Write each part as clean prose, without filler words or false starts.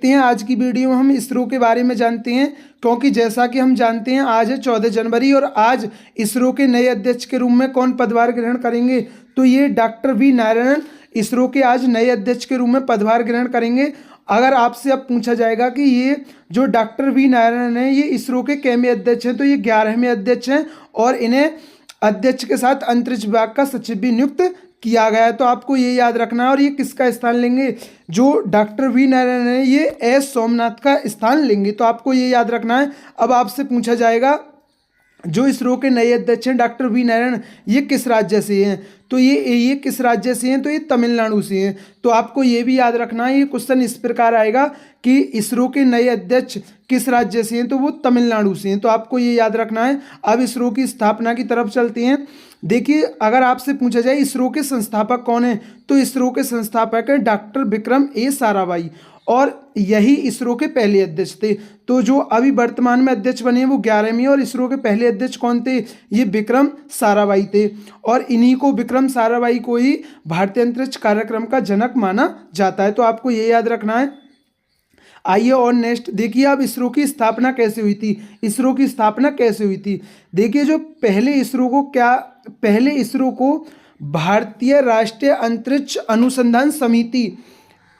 देखते हैं आज की वीडियो में हम इसरो के बारे में जानते हैं, क्योंकि जैसा कि हम जानते हैं आज है 14 जनवरी और आज इसरो के नए अध्यक्ष के रूप में कौन पदभार ग्रहण करेंगे, तो ये डॉक्टर वी नारायणन इसरो के आज नए अध्यक्ष के रूप में पदभार ग्रहण करेंगे। अगर आपसे अब पूछा जाएगा कि ये जो डॉक्टर वी नारायणन है ये इसरो के कैमे अध्यक्ष हैं, तो ये 11वें अध्यक्ष हैं और इन्हें अध्यक्ष के साथ अंतरिक्ष विभाग का सचिव भी नियुक्त किया गया है। तो आपको ये याद रखना है। और ये किसका स्थान लेंगे, जो डॉक्टर वी नारायणन है ये एस सोमनाथ का स्थान लेंगे, तो आपको ये याद रखना है। अब आपसे पूछा जाएगा जो इसरो के नए अध्यक्ष हैं डॉक्टर वी नारायण ये किस राज्य से हैं, तो ये किस राज्य से हैं, तो ये तमिलनाडु से हैं। तो आपको ये भी याद रखना है। ये क्वेश्चन इस प्रकार आएगा कि इसरो के नए अध्यक्ष किस राज्य से हैं, तो वो तमिलनाडु से हैं, तो आपको ये याद रखना है। अब इसरो की स्थापना की तरफ चलते हैं। देखिए अगर आपसे पूछा जाए इसरो के संस्थापक कौन है, तो इसरो के संस्थापक हैं डॉक्टर विक्रम ए साराभाई और यही इसरो के पहले अध्यक्ष थे। तो जो अभी वर्तमान में अध्यक्ष बने हैं वो 11वें और इसरो के पहले अध्यक्ष कौन थे, ये विक्रम साराभाई थे और इन्हीं को विक्रम साराभाई को ही भारतीय अंतरिक्ष कार्यक्रम का जनक माना जाता है। तो आपको ये याद रखना है। आइए और नेक्स्ट देखिए अब इसरो की स्थापना कैसे हुई थी। इसरो की स्थापना कैसे हुई थी, देखिए जो पहले इसरो को भारतीय राष्ट्रीय अंतरिक्ष अनुसंधान समिति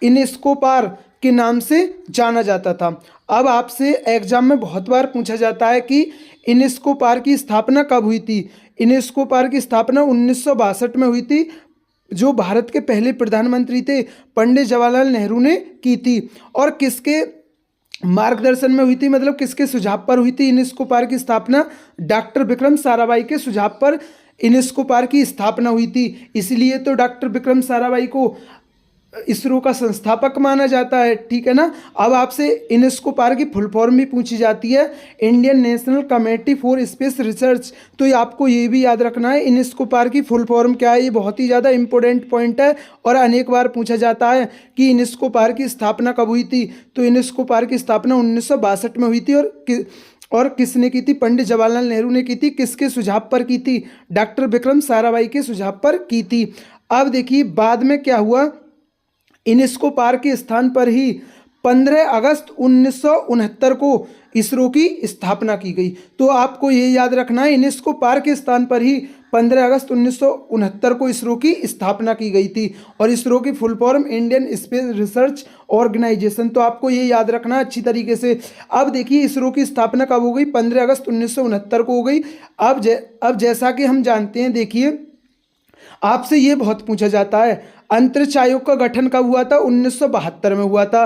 इनेस्कोपार के नाम से जाना जाता था। अब आपसे एग्जाम में बहुत बार पूछा जाता है कि इनेस्कोपार की स्थापना कब हुई थी। इनेस्कोपार की स्थापना 1962 में हुई थी। जो भारत के पहले प्रधानमंत्री थे पंडित जवाहरलाल नेहरू ने की थी और किसके मार्गदर्शन में हुई थी, मतलब किसके सुझाव पर हुई थी इनेस्कोपार की स्थापना, डॉक्टर विक्रम साराभाई के सुझाव पर इनेस्कोपार की स्थापना हुई थी। इसलिए तो डॉक्टर विक्रम साराभाई को इसरो का संस्थापक माना जाता है, ठीक है ना। अब आपसे इनेस्कोपार की फुल फॉर्म भी पूछी जाती है, Indian national committee for space research. तो आपको ये भी याद रखना है इनेस्कोपार की फुल फॉर्म क्या है, ये बहुत ही ज़्यादा इंपॉर्टेंट पॉइंट है और अनेक बार पूछा जाता है कि इनेस्कोपार की स्थापना कब हुई थी। तो इनेस्कोपार की स्थापना 1962 में हुई थी और किसने की थी, पंडित जवाहरलाल नेहरू ने की थी। किसके सुझाव पर की थी, डॉक्टर विक्रम साराभाई के सुझाव पर की थी। अब देखिए बाद में क्या हुआ, इनेस्कोपार के स्थान पर ही 15 अगस्त 1969 को इसरो की स्थापना की गई। तो आपको ये याद रखना है इनेस्कोपार के स्थान पर ही 15 अगस्त 1969 को इसरो की स्थापना की गई थी और इसरो की full form Indian Space Research Organisation. तो आपको ये याद रखना अच्छी तरीके से। अब देखिए इसरो की स्थापना कब हो गई, 15 अगस्त 1969 को हो गई। अब जैसा कि हम जानते हैं, देखिए आपसे ये बहुत पूछा जाता है अंतरिक्ष आयोग का गठन कब हुआ था, 1972 में हुआ था।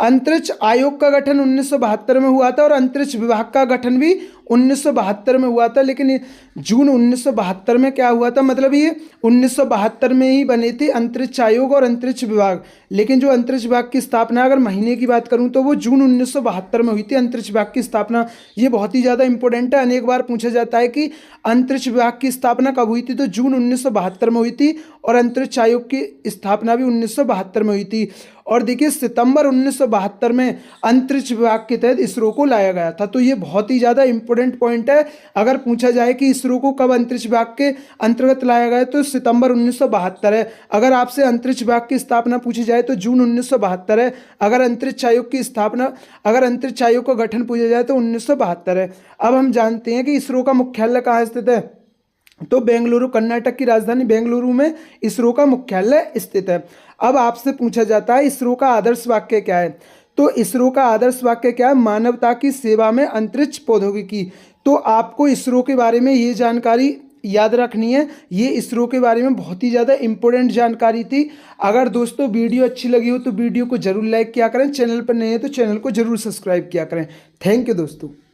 अंतरिक्ष आयोग का गठन 1972 में हुआ था और अंतरिक्ष विभाग का गठन भी 1972 में हुआ था। लेकिन जून 1972 में क्या हुआ था, मतलब ये 1972 में ही बने थे अंतरिक्ष आयोग और अंतरिक्ष विभाग। लेकिन जो अंतरिक्ष विभाग की स्थापना अगर महीने की बात करूं तो वो जून 1972 में हुई थी अंतरिक्ष विभाग की स्थापना। ये बहुत ही ज़्यादा इंपॉर्टेंट है, अनेक बार पूछा जाता है कि अंतरिक्ष विभाग की स्थापना कब हुई थी, तो जून 1972 में हुई थी और अंतरिक्ष आयोग की स्थापना भी 1972 में हुई थी। और देखिए सितंबर 1972 में अंतरिक्ष विभाग के तहत इसरो को लाया गया था। तो ये बहुत ही ज़्यादा इंपॉर्टेंट पॉइंट है। अगर पूछा जाए कि इसरो को कब अंतरिक्ष विभाग के अंतर्गत लाया गया तो सितंबर 1972 है। अगर आपसे अंतरिक्ष विभाग की स्थापना पूछी जाए तो जून 1972 है। अगर अंतरिक्ष आयोग का गठन पूछा जाए तो 1972 है। अब हम जानते हैं कि इसरो का मुख्यालय कहाँ स्थित है, तो बेंगलुरु, कर्नाटक की राजधानी बेंगलुरु में इसरो का मुख्यालय स्थित है। अब आपसे पूछा जाता है इसरो का आदर्श वाक्य क्या है, तो इसरो का आदर्श वाक्य क्या है, मानवता की सेवा में अंतरिक्ष प्रौद्योगिकी। तो आपको इसरो के बारे में ये जानकारी याद रखनी है, ये इसरो के बारे में बहुत ही ज़्यादा इंपॉर्टेंट जानकारी थी। अगर दोस्तों वीडियो अच्छी लगी हो तो वीडियो को जरूर लाइक किया करें, चैनल पर नए हैं तो चैनल को जरूर सब्सक्राइब किया करें। थैंक यू दोस्तों।